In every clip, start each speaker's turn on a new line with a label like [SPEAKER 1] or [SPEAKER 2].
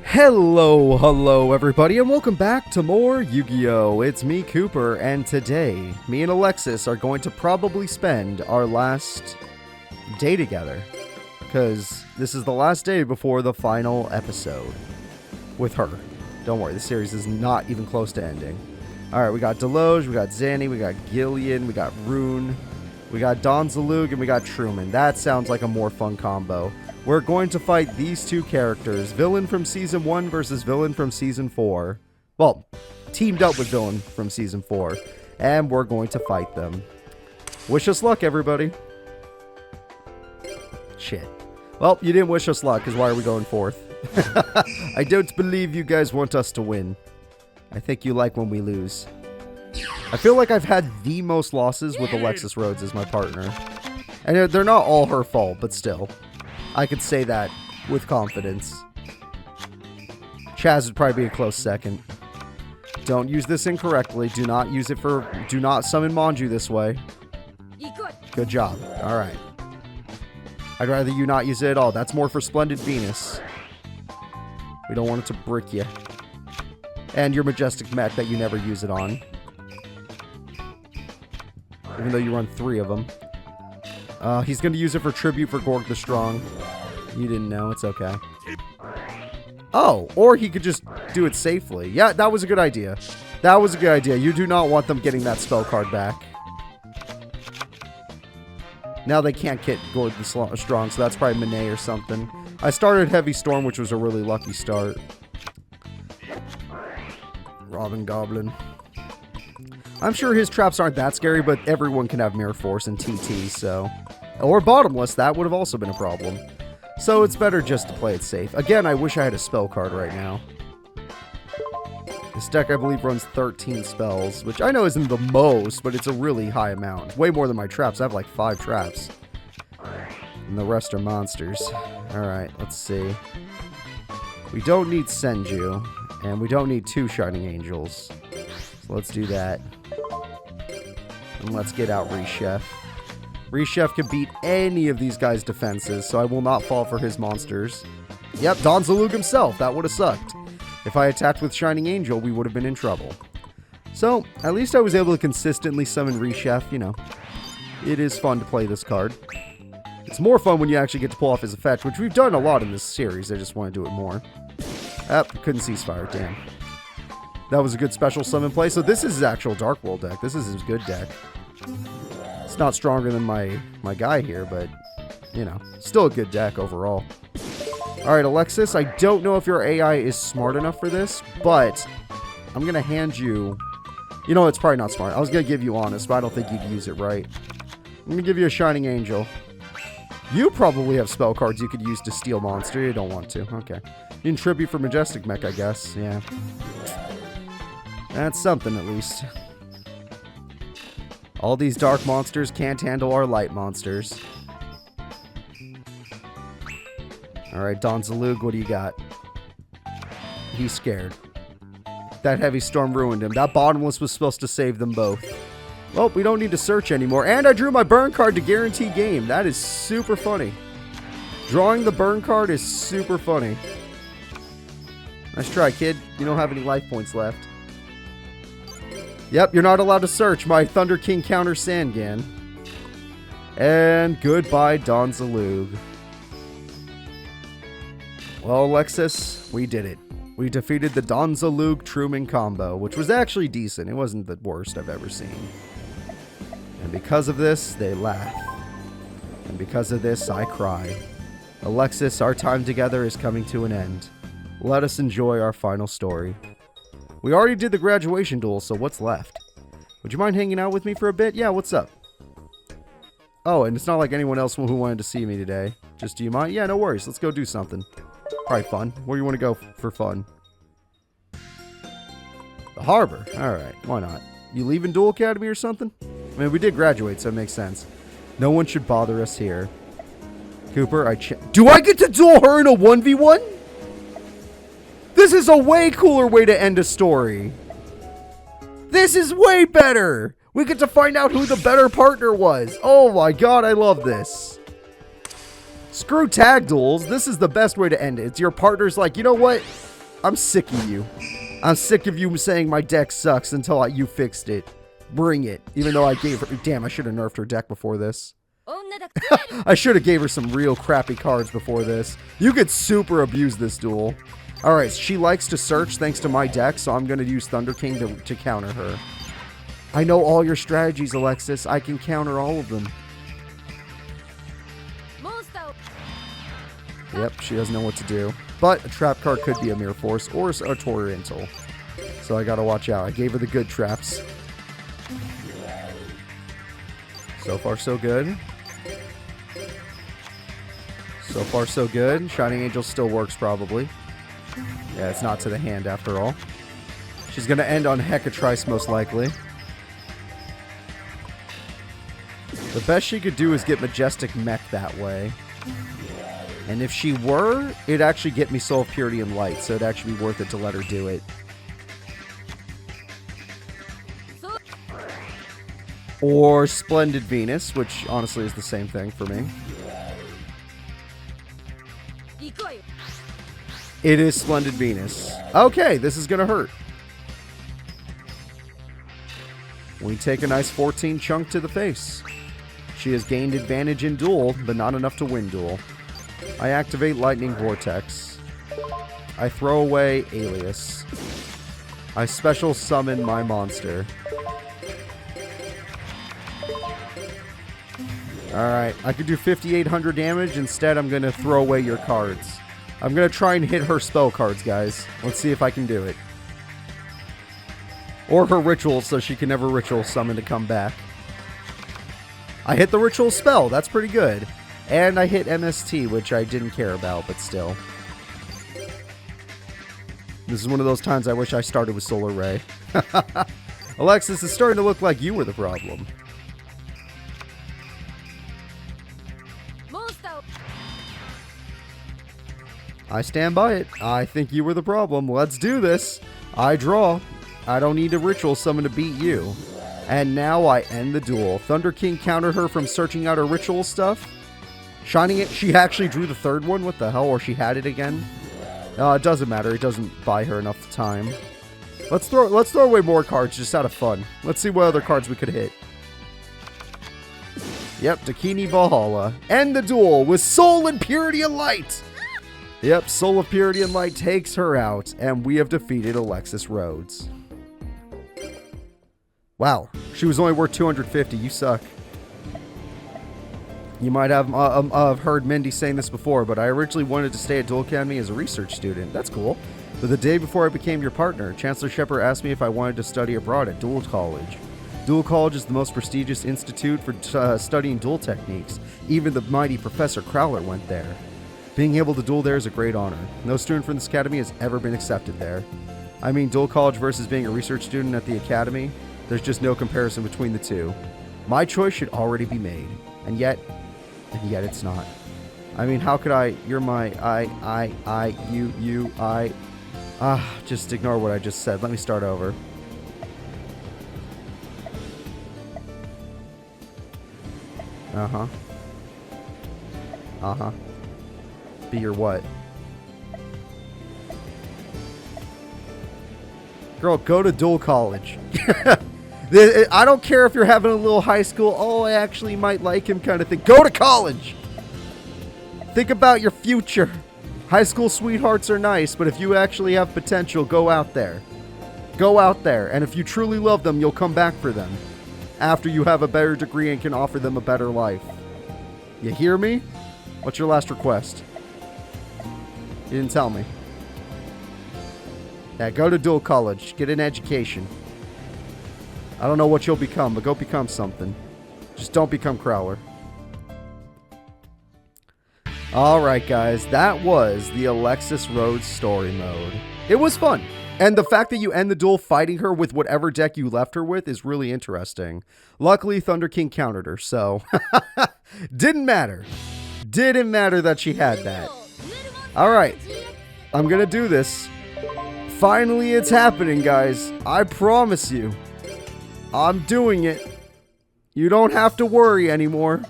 [SPEAKER 1] Hello everybody, and welcome back to more Yu-Gi-Oh! It's me, Cooper, and today, me and Alexis are going to probably spend our last day together, because this is the last day before the final episode with her. Don't worry, the series is not even close to ending. Alright, we got Deloge, we got Zanny, we got Gillian, we got Rune, we got Don Zalug, and we got Truman. That sounds like a more fun combo. We're going to fight these two characters, villain from Season 1 versus villain from Season 4. Well, teamed up with villain from Season 4. And we're going to fight them. Wish us luck, everybody. Shit. Well, you didn't wish us luck, because why are we going fourth? I don't believe you guys want us to win. I think you like when we lose. I feel like I've had the most losses with Alexis Rhodes as my partner. And they're not all her fault, but still. I could say that with confidence. Chaz would probably be a close second. Don't use this incorrectly. Do not use it for... Do not summon Manju this way. Good job. Alright. I'd rather you not use it at all. That's more for Splendid Venus. We don't want it to brick you. And your Majestic Mech that you never use it on. Even though you run 3 of them. He's going to use it for tribute for Gorg the Strong. You didn't know. It's okay. Oh, or he could just do it safely. Yeah, that was a good idea. That was a good idea. You do not want them getting that spell card back. Now they can't get Gorg the Strong, so that's probably Monet or something. I started Heavy Storm, which was a really lucky start. Robin Goblin. I'm sure his traps aren't that scary, but everyone can have Mirror Force and TT, so... Or Bottomless, that would have also been a problem. So it's better just to play it safe. Again, I wish I had a spell card right now. This deck, I believe, runs 13 spells, which I know isn't the most, but it's a really high amount. Way more than my traps. I have like 5 traps. And the rest are monsters. Alright, let's see. We don't need Senju, and we don't need 2 Shining Angels. So let's do that. And let's get out Reshef. Reshef can beat any of these guys' defenses, so I will not fall for his monsters. Yep, Don Zalug himself. That would have sucked. If I attacked with Shining Angel, we would have been in trouble. So, at least I was able to consistently summon Reshef, you know. It is fun to play this card. It's more fun when you actually get to pull off his effect, which we've done a lot in this series. I just want to do it more. Couldn't ceasefire, damn. That was a good special summon play. So this is his actual Dark World deck. This is his good deck. It's not stronger than my guy here, but, you know, still a good deck overall. Alright, Alexis, I don't know if your AI is smart enough for this, but I'm going to hand you... You know, it's probably not smart. I was going to give you Honest, but I don't think you'd use it right. I'm going to give you a Shining Angel. You probably have spell cards you could use to steal monster. You don't want to. Okay. You can tribute for Majestic Mech, I guess. Yeah. That's something, at least. All these dark monsters can't handle our light monsters. Alright, Don Zalug, what do you got? He's scared. That Heavy Storm ruined him. That Bottomless was supposed to save them both. Well, we don't need to search anymore. And I drew my burn card to guarantee game. That is super funny. Drawing the burn card is super funny. Nice try, kid. You don't have any life points left. Yep, you're not allowed to search. My Thunder King counter Sangan. And goodbye, Don Zalug. Well, Alexis, we did it. We defeated the Don Zalug Truman combo, which was actually decent. It wasn't the worst I've ever seen. And because of this, they laugh. And because of this, I cry. Alexis, our time together is coming to an end. Let us enjoy our final story. We already did the graduation duel, so what's left? Would you mind hanging out with me for a bit? Yeah, what's up? Oh, and it's not like anyone else who wanted to see me today. Just, do you mind? Yeah, no worries. Let's go do something. Probably fun. Where do you want to go for fun? The harbor. Alright, why not? You leaving Duel Academy or something? I mean, we did graduate, so it makes sense. No one should bother us here. Cooper, do I get to duel her in a 1v1? This is a way cooler way to end a story. This is way better. We get to find out who the better partner was. Oh my god, I love this. Screw tag duels. This is the best way to end it. It's your partner's like, you know what? I'm sick of you. I'm sick of you saying my deck sucks until you fixed it. Bring it. Even though I gave her... Damn, I should have nerfed her deck before this. I should have gave her some real crappy cards before this. You could super abuse this duel. Alright, she likes to search thanks to my deck, so I'm going to use Thunder King to counter her. I know all your strategies, Alexis. I can counter all of them. Yep, she doesn't know what to do. But a trap card could be a Mirror Force or a Torrental. So I gotta watch out. I gave her the good traps. So far, so good. So far, so good. Shining Angel still works, probably. Yeah, it's not to the hand after all. She's gonna end on Hecatrice, most likely. The best she could do is get Majestic Mech that way. And if she were, it'd actually get me Soul of Purity and Light, so it'd actually be worth it to let her do it. Or Splendid Venus, which honestly is the same thing for me. It is Splendid Venus. Okay, this is gonna hurt. We take a nice 14 chunk to the face. She has gained advantage in Duel, but not enough to win Duel. I activate Lightning Vortex. I throw away Alias. I special summon my monster. Alright, I could do 5,800 damage. Instead, I'm going to throw away your cards. I'm going to try and hit her spell cards, guys. Let's see if I can do it. Or her ritual, so she can never ritual summon to come back. I hit the ritual spell. That's pretty good. And I hit MST, which I didn't care about, but still. This is one of those times I wish I started with Solar Ray. Alexis, is starting to look like you were the problem. I stand by it. I think you were the problem. Let's do this. I draw. I don't need a ritual summon to beat you. And now I end the duel. Thunder King countered her from searching out her ritual stuff. Shining it. She actually drew the third one. What the hell? Or she had it again. It doesn't matter. It doesn't buy her enough time. Let's throw away more cards just out of fun. Let's see what other cards we could hit. Yep, Dakini Valhalla. End the duel with Soul and Purity and Light. Yep, Soul of Purity and Light takes her out, and we have defeated Alexis Rhodes. Wow, she was only worth 250. You suck. You might have heard Mindy saying this before, but I originally wanted to stay at Duel Academy as a research student. That's cool. But the day before I became your partner, Chancellor Shepard asked me if I wanted to study abroad at Duel College. Duel College is the most prestigious institute for studying duel techniques. Even the mighty Professor Crowler went there. Being able to duel there is a great honor. No student from this academy has ever been accepted there. I mean, Duel College versus being a research student at the academy, there's just no comparison between the two. My choice should already be made. And yet it's not. I mean, how could I? You're my you. Just ignore what I just said. Let me start over. Be your what? Girl, go to Duel College. I don't care if you're having a little high school, oh, I actually might like him kind of thing. Go to college! Think about your future. High school sweethearts are nice, but if you actually have potential, go out there. Go out there, and if you truly love them, you'll come back for them. After you have a better degree and can offer them a better life. You hear me? What's your last request? You didn't tell me. Yeah, go to Duel College. Get an education. I don't know what you'll become, but go become something. Just don't become Crowler. Alright guys, that was the Alexis Rhodes story mode. It was fun. And the fact that you end the duel fighting her with whatever deck you left her with is really interesting. Luckily, Thunder King countered her, so... Didn't matter. Didn't matter that she had that. Alright. I'm gonna do this. Finally, it's happening, guys. I promise you. I'm doing it. You don't have to worry anymore.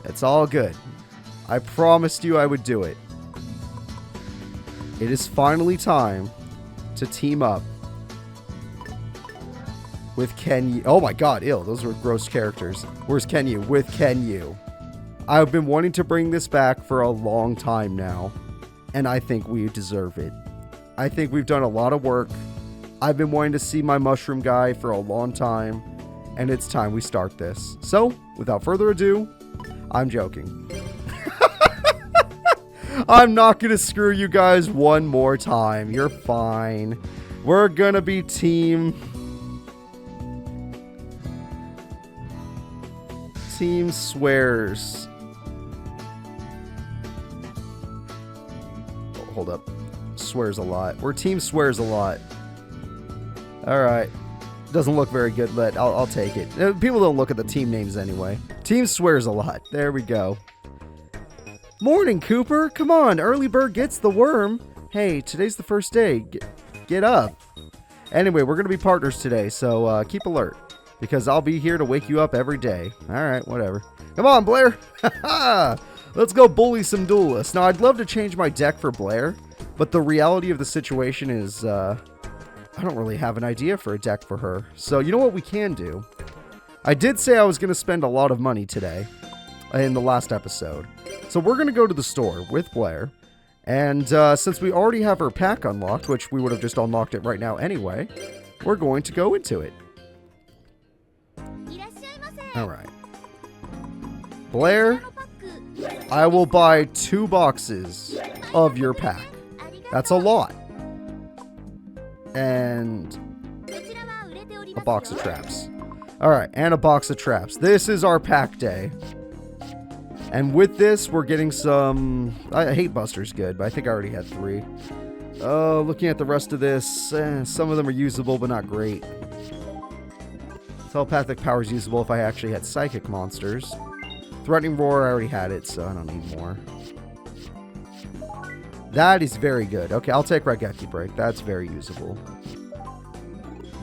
[SPEAKER 1] It's all good. I promised you I would do it. It is finally time to team up with KENYoU. Oh my god, ew, those were gross characters. Where's KENYoU? With KENYoU. I've been wanting to bring this back for a long time now, and I think we deserve it. I think we've done a lot of work. I've been wanting to see my mushroom guy for a long time, and it's time we start this. So, without further ado, I'm joking. I'm not going to screw you guys one more time. You're fine. We're going to be Team Swears. Oh, hold up. Swears a lot. We're Team Swears a lot. Alright. Doesn't look very good, but I'll take it. People don't look at the team names anyway. Team Swears a lot. There we go. Morning, Cooper. Come on. Early bird gets the worm. Hey, today's the first day. Get up. Anyway, we're going to be partners today, so keep alert. Because I'll be here to wake you up every day. Alright, whatever. Come on, Blair. Let's go bully some duelists. Now, I'd love to change my deck for Blair, but the reality of the situation is, I don't really have an idea for a deck for her. So, you know what we can do? I did say I was going to spend a lot of money today in the last episode. So, we're going to go to the store with Blair. And since we already have her pack unlocked, which we would have just unlocked it right now anyway, we're going to go into it. Alright. Blair, I will buy 2 boxes of your pack. That's a lot. And a box of traps. Alright, and a box of traps. This is our pack day. And with this, we're getting some... I hate Buster's good, but I think I already had 3. Looking at the rest of this, some of them are usable, but not great. Telepathic power is usable if I actually had psychic monsters. Threatening roar, I already had it, so I don't need more. That is very good. Okay, I'll take Raigeki Break. That's very usable.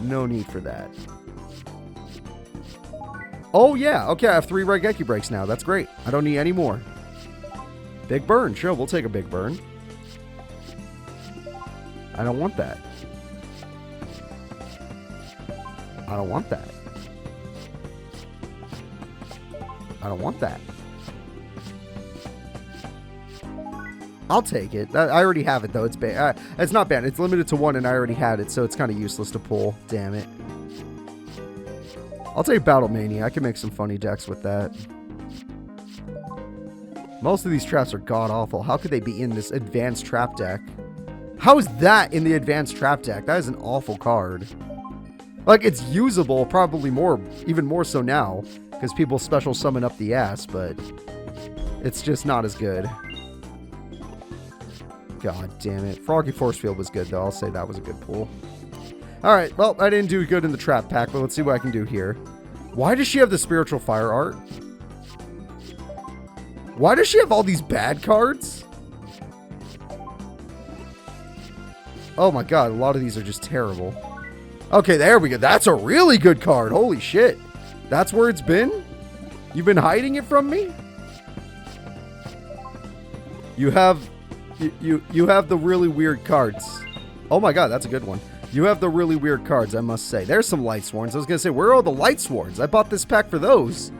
[SPEAKER 1] No need for that. Oh, yeah. Okay, I have 3 Raigeki Breaks now. That's great. I don't need any more. Big burn. Sure, we'll take a big burn. I don't want that. I don't want that. I don't want that. I'll take it. I already have it, though. It's banned. It's not banned. It's limited to 1, and I already had it, so it's kind of useless to pull. Damn it. I'll take Battle Mania. I can make some funny decks with that. Most of these traps are god-awful. How could they be in this advanced trap deck? How is that in the advanced trap deck? That is an awful card. Like, it's usable, probably even more so now, because people special summon up the ass, but it's just not as good. God damn it. Froggy Force Field was good, though. I'll say that was a good pull. Alright, well, I didn't do good in the trap pack, but let's see what I can do here. Why does she have the Spiritual Fire art? Why does she have all these bad cards? Oh my god, a lot of these are just terrible. Okay, there we go. That's a really good card. Holy shit. That's where it's been? You've been hiding it from me? You have the really weird cards. Oh my god, that's a good one. You have the really weird cards, I must say. There's some Light Sworns. I was going to say, where are all the Light Sworns? I bought this pack for those.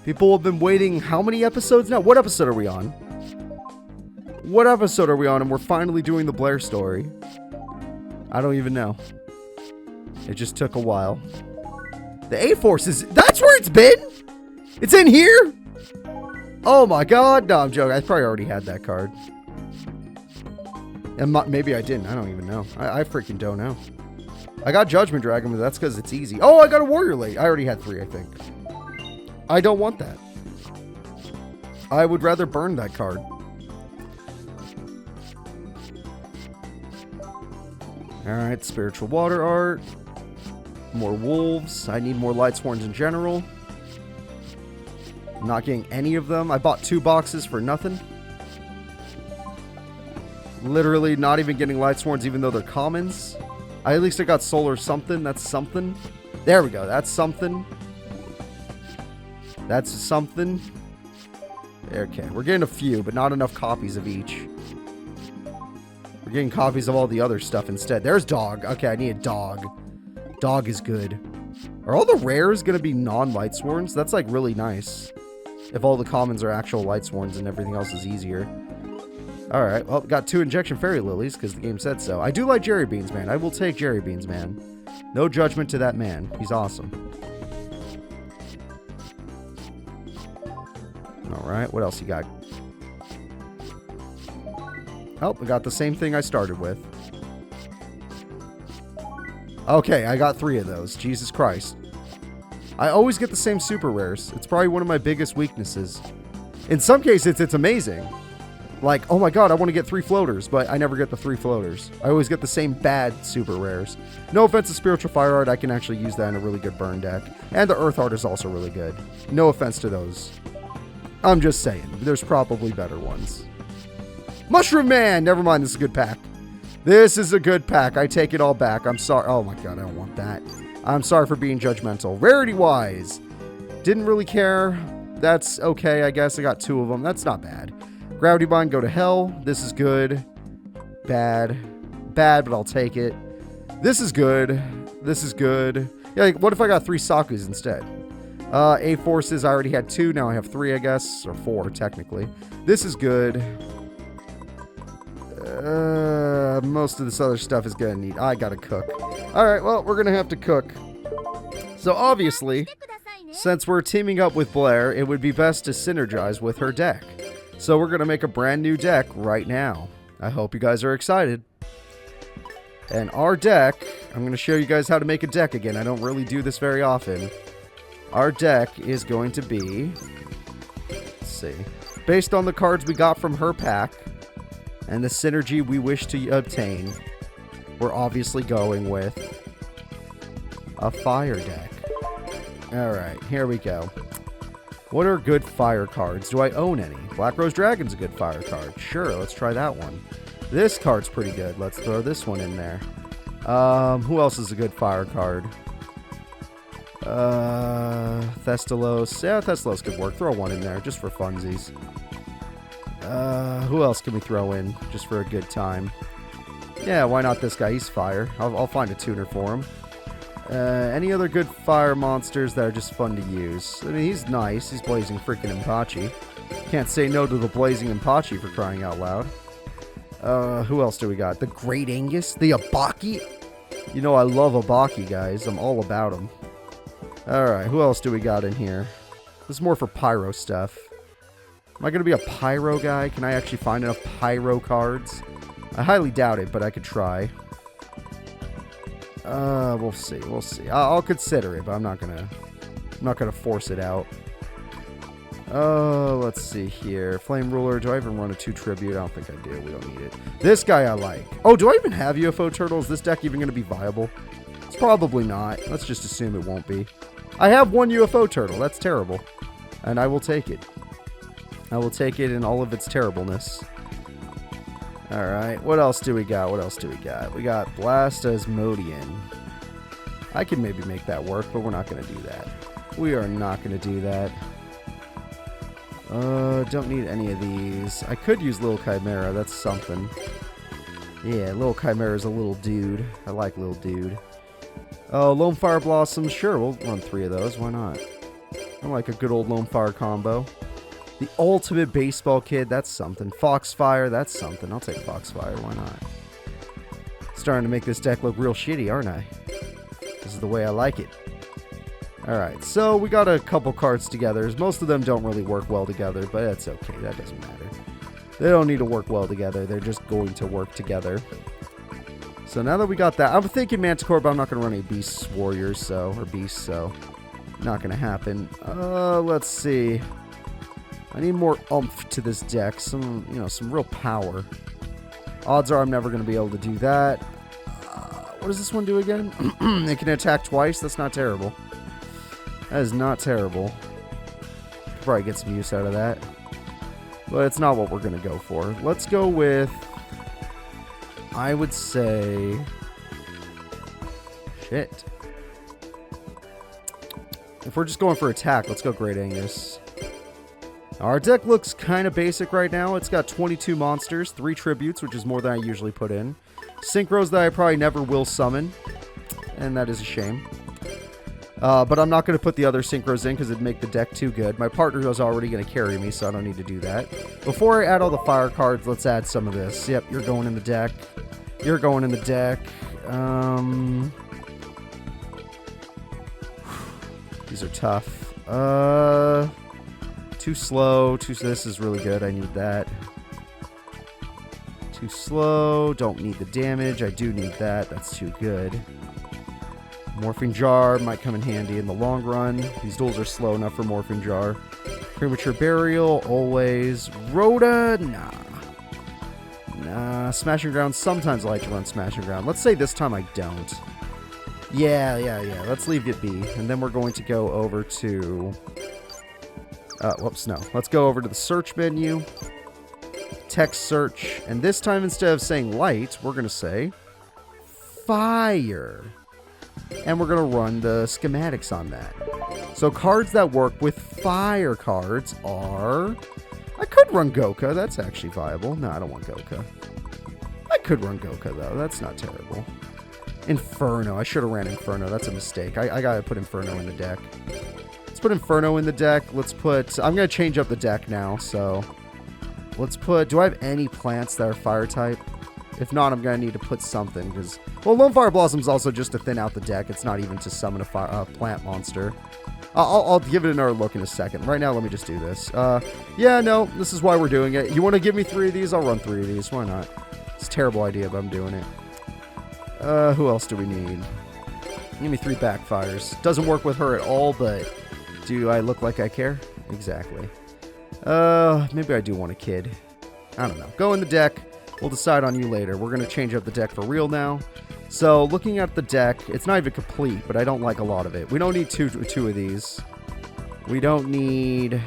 [SPEAKER 1] People have been waiting how many episodes now? What episode are we on? What episode are we on? And we're finally doing the Blair story. I don't even know. It just took a while. The A-Force is... That's where it's been? It's in here? Oh my god. No, I'm joking. I probably already had that card. And maybe I didn't. I don't even know. I freaking don't know. I got Judgment Dragon, but that's because it's easy. Oh, I got a Warrior Late. I already had 3, I think. I don't want that. I would rather burn that card. Alright, Spiritual Water Art. More Wolves. I need more Light Sworns in general. I'm not getting any of them. I bought 2 boxes for nothing. Literally not even getting Light Sworns even though they're commons. At least I got Solar something. That's something. There we go. That's something. That's something. Okay, we're getting a few, but not enough copies of each. We're getting copies of all the other stuff instead. There's dog. Okay, I need a dog. Dog is good. Are all the rares going to be non-Lightsworns? That's like really nice. If all the commons are actual Lightsworns and everything else is easier. Alright, well, got 2 Injection Fairy Lilies because the game said so. I do like Jerry Beans, man. I will take Jerry Beans, man. No judgment to that man. He's awesome. Alright, what else you got? Oh, we got the same thing I started with. Okay, I got 3 of those. Jesus Christ. I always get the same super rares. It's probably one of my biggest weaknesses. In some cases, it's amazing. Like, oh my god, I want to get 3 floaters, but I never get the 3 floaters. I always get the same bad super rares. No offense to Spiritual Fire Art, I can actually use that in a really good burn deck. And the Earth Art is also really good. No offense to those. I'm just saying, there's probably better ones. Mushroom Man! Never mind, this is a good pack. This is a good pack. I take it all back. I'm sorry. Oh my god, I don't want that. I'm sorry for being judgmental. Rarity-wise, didn't really care. That's okay, I guess. I got 2 of them. That's not bad. Gravity Bind, go to hell. This is good. Bad. Bad, but I'll take it. This is good. This is good. Yeah, like, what if I got 3 Suckas instead? A-Forces, I already had 2. Now I have 3, I guess. Or 4, technically. This is good. Most of this other stuff is gonna need... I gotta cook. Alright, well, we're gonna have to cook. So, obviously, since we're teaming up with Blair, it would be best to synergize with her deck. So we're going to make a brand new deck right now. I hope you guys are excited. And our deck, I'm going to show you guys how to make a deck again. I don't really do this very often. Our deck is going to be, let's see, based on the cards we got from her pack and the synergy we wish to obtain, we're obviously going with a fire deck. Alright, here we go. What are good fire cards? Do I own any? Black Rose Dragon's a good fire card. Sure, let's try that one. This card's pretty good. Let's throw this one in there. Who else is a good fire card? Thestalos. Yeah, Thestalos could work. Throw one in there, just for funsies. Who else can we throw in, just for a good time? Yeah, why not this guy? He's fire. I'll find a tuner for him. Any other good fire monsters that are just fun to use? I mean, he's nice. He's Blazing freaking Impachi. Can't say no to the Blazing Impachi for crying out loud. Who else do we got? The Great Angus? The Abaki? You know I love Abaki, guys. I'm all about them. Alright, who else do we got in here? This is more for pyro stuff. Am I going to be a pyro guy? Can I actually find enough pyro cards? I highly doubt it, but I could try. We'll see. We'll see. I'll consider it, but I'm not gonna force it out. Let's see here. Flame Ruler. Do I even run a 2 tribute? I don't think I do. We don't need it. This guy I like. Oh, do I even have UFO turtles? Is this deck even gonna be viable? It's probably not. Let's just assume it won't be. I have 1 UFO turtle. That's terrible, and I will take it. I will take it in all of its terribleness. Alright, what else do we got? What else do we got? We got Blasphemodian. I can maybe make that work, but we're not going to do that. We are not going to do that. Don't need any of these. I could use Little Chimera. That's something. Yeah, Little Chimera is a little dude. I like Little Dude. Oh, Lone Fire Blossoms. Sure, we'll run 3 of those. Why not? I like a good old Lone Fire combo. The Ultimate Baseball Kid, that's something. Foxfire, that's something. I'll take Foxfire, why not? Starting to make this deck look real shitty, aren't I? This is the way I like it. Alright, so we got a couple cards together. Most of them don't really work well together, but that's okay, that doesn't matter. They don't need to work well together, they're just going to work together. So now that we got that, I'm thinking Manticore, but I'm not going to run any Beast Warriors, so, or Beasts, so, not going to happen. Let's see. I need more oomph to this deck. Some, you know, some real power. Odds are I'm never going to be able to do that. What does this one do again? It can attack twice? That's not terrible. That is not terrible. Could probably get some use out of that. But it's not what we're going to go for. Let's go with... I would say... Shit. If we're just going for attack, let's go Great Angus. Our deck looks kind of basic right now. It's got 22 monsters, 3 tributes, which is more than I usually put in. Synchros that I probably never will summon, and that is a shame. But I'm not going to put the other synchros in because it'd make the deck too good. My partner is already going to carry me, so I don't need to do that. Before I add all the fire cards, let's add some of this. Yep, you're going in the deck. You're going in the deck. These are tough. Too slow. This is really good. I need that. Too slow. Don't need the damage. I do need that. That's too good. Morphing Jar might come in handy in the long run. These duels are slow enough for Morphing Jar. Premature Burial, always. Rhoda, nah. Nah, Smashing Ground, sometimes I like to run Smashing Ground. Let's say this time I don't. Yeah. Let's leave it be. And then we're going to go over to... whoops, no. Let's go over to the search menu. Text search. And this time, instead of saying light, we're going to say fire. And we're going to run the schematics on that. So cards that work with fire cards are... I could run Goka. That's actually viable. No, I don't want Goka. I could run Goka, though. That's not terrible. Inferno. I should have ran Inferno. That's a mistake. I got to put Inferno in the deck. Let's put Inferno in the deck. Let's put... I'm going to change up the deck now, so... Let's put... Do I have any plants that are fire type? If not, I'm going to need to put something, because... Well, Lone Fire Blossom's also just to thin out the deck. It's not even to summon a plant monster. I'll give it another look in a second. Right now, let me just do this. Yeah, no, this is why we're doing it. You want to give me 3 of these? I'll run 3 of these. Why not? It's a terrible idea, but I'm doing it. Who else do we need? Give me 3 backfires. Doesn't work with her at all, but do I look like I care? Exactly. Maybe I do want a kid. I don't know. Go in the deck. We'll decide on you later. We're going to change up the deck for real now. So, looking at the deck, it's not even complete, but I don't like a lot of it. We don't need two of these. We don't need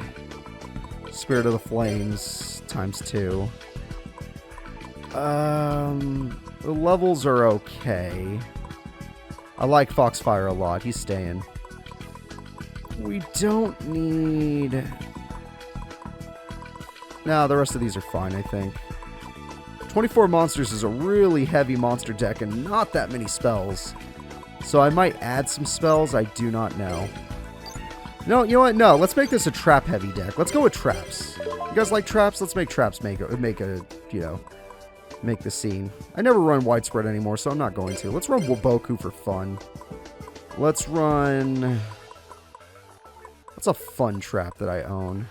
[SPEAKER 1] Spirit of the Flames ×2. The levels are okay. I like Foxfire a lot. He's staying. We don't need... No, the rest of these are fine, I think. 24 monsters is a really heavy monster deck and not that many spells. So I might add some spells. I do not know. No, you know what? No, let's make this a trap-heavy deck. Let's go with traps. You guys like traps? Let's make traps make the scene. I never run widespread anymore, so I'm not going to. Let's run Woboku for fun. Let's run... What's a fun trap that I own?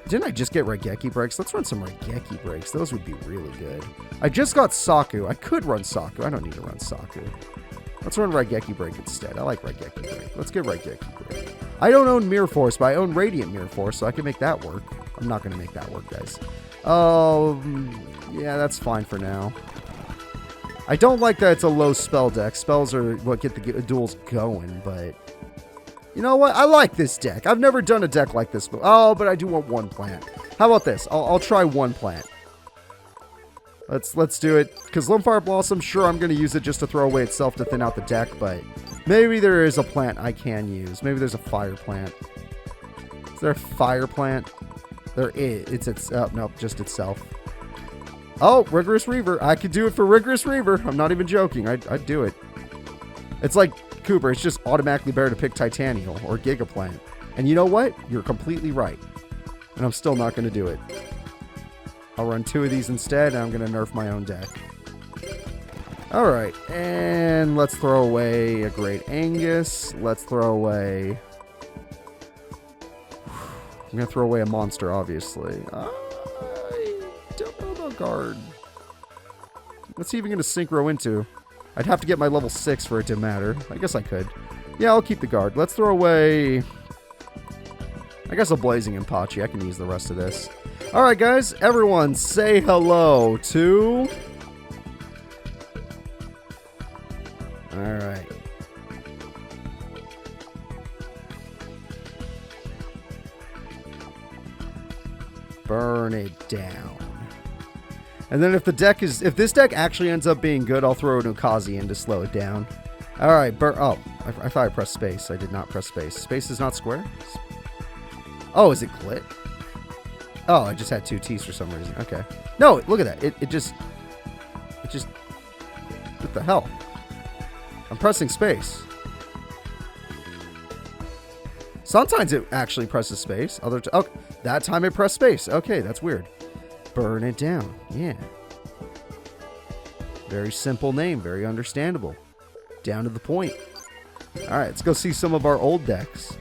[SPEAKER 1] Didn't I just get Raigeki Breaks? Let's run some Raigeki Breaks. Those would be really good. I just got Saku. I could run Saku. I don't need to run Saku. Let's run Raigeki Break instead. I like Raigeki Break. Let's get Raigeki Break. I don't own Mirror Force, but I own Radiant Mirror Force, so I can make that work. I'm not going to make that work, guys. Yeah, that's fine for now. I don't like that it's a low spell deck. Spells are what get the duels going, but... You know what? I like this deck. I've never done a deck like this. Oh, but I do want 1 plant. How about this? I'll try 1 plant. Let's do it. Because Lone Fire Blossom, sure, I'm going to use it just to throw away itself to thin out the deck, but maybe there is a plant I can use. Maybe there's a fire plant. Is there a fire plant? There is. Nope, just itself. Oh, Rigorous Reaver. I could do it for Rigorous Reaver. I'm not even joking. I'd do it. It's like Cooper. It's just automatically better to pick Titanial or Gigaplant. And you know what? You're completely right. And I'm still not going to do it. I'll run 2 of these instead, and I'm going to nerf my own deck. Alright, and let's throw away a Great Angus. Let's throw away... I'm going to throw away a monster, obviously. I don't know about guard. What's he even going to synchro into? I'd have to get my level 6 for it to matter. I guess I could. Yeah, I'll keep the guard. Let's throw away... I guess a Blazing Impachi. I can use the rest of this. Alright, guys. Everyone, say hello to... Alright. Burn it down. And then if this deck actually ends up being good, I'll throw an Ukazi in to slow it down. Alright, I thought I pressed space. I did not press space. Space is not square? Oh, is it clit? Oh, I just had 2 T's for some reason. Okay. No, look at that. It just... What the hell? I'm pressing space. Sometimes it actually presses space. Oh, that time it pressed space. Okay, that's weird. Burn it down. Yeah. Very simple name. Very understandable. Down to the point. Alright, let's go see some of our old decks.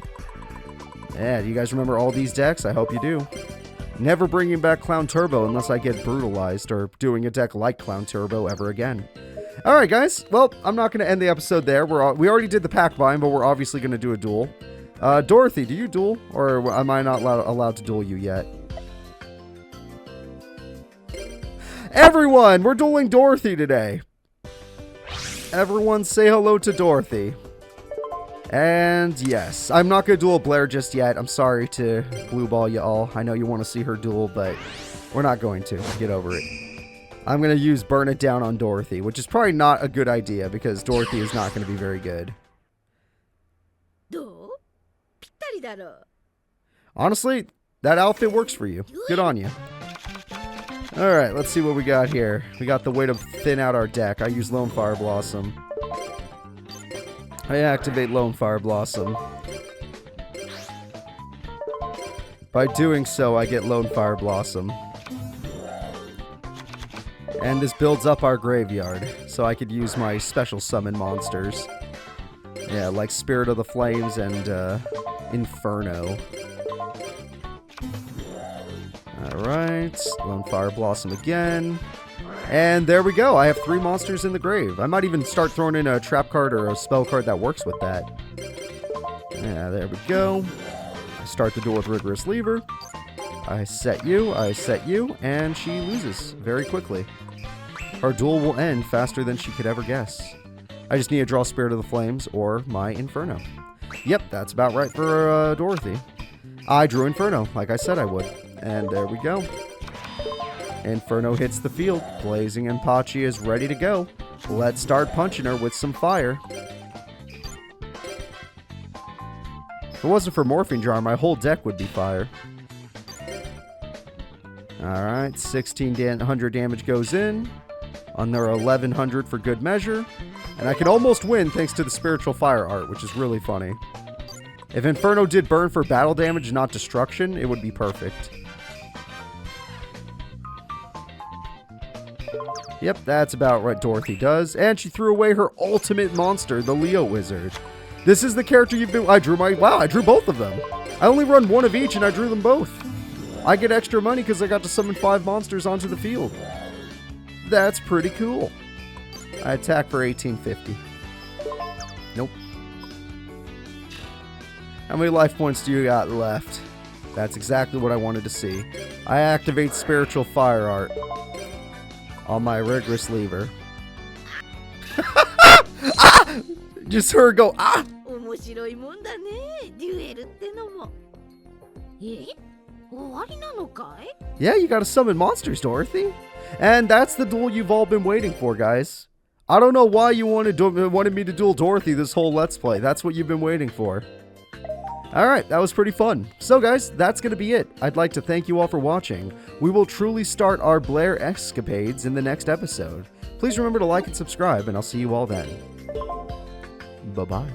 [SPEAKER 1] Yeah, do you guys remember all these decks? I hope you do. Never bringing back Clown Turbo unless I get brutalized or doing a deck like Clown Turbo ever again. Alright, guys. Well, I'm not going to end the episode there. We already did the pack bind, but we're obviously going to do a duel. Dorothy, do you duel? Or am I not allowed to duel you yet? Everyone, we're dueling Dorothy today. Everyone say hello to Dorothy. And yes, I'm not going to duel Blair just yet. I'm sorry to blue ball you all. I know you want to see her duel, but we're not going to. Get over it. I'm going to use Burn It Down on Dorothy, which is probably not a good idea because Dorothy is not going to be very good. Honestly, that outfit works for you. Good on you. Alright, let's see what we got here. We got the way to thin out our deck. I use Lone Fire Blossom. I activate Lone Fire Blossom. By doing so, I get Lone Fire Blossom. And this builds up our graveyard, so I could use my special summon monsters. Yeah, like Spirit of the Flames and Inferno. Alright, Lone Fire Blossom again. And there we go. I have 3 monsters in the grave. I might even start throwing in a trap card or a spell card that works with that. Yeah, there we go. I start the duel with Rigorous Lever. I set you, and she loses very quickly. Her duel will end faster than she could ever guess. I just need to draw Spirit of the Flames or my Inferno. Yep, that's about right for Dorothy. I drew Inferno, like I said I would. And there we go. Inferno hits the field. Blazing Impachi is ready to go. Let's start punching her with some fire. If it wasn't for Morphine Jar, my whole deck would be fire. Alright, 1,600 damage goes in. Under 1,100 for good measure. And I can almost win thanks to the Spiritual Fire art, which is really funny. If Inferno did burn for battle damage, not destruction, it would be perfect. Yep, that's about what Dorothy does. And she threw away her ultimate monster, the Leo Wizard. This is the character you've been... Wow, I drew both of them. I only run 1 of each and I drew them both. I get extra money because I got to summon 5 monsters onto the field. That's pretty cool. I attack for 1850. Nope. How many life points do you got left? That's exactly what I wanted to see. I activate Spiritual Fire Art on my Rigorous Lever. Ah! Just her go, ah! Yeah, you gotta summon monsters, Dorothy. And that's the duel you've all been waiting for, guys. I don't know why you wanted me to duel Dorothy this whole Let's Play. That's what you've been waiting for. Alright, that was pretty fun. So guys, that's going to be it. I'd like to thank you all for watching. We will truly start our Blair escapades in the next episode. Please remember to like and subscribe, and I'll see you all then. Bye-bye.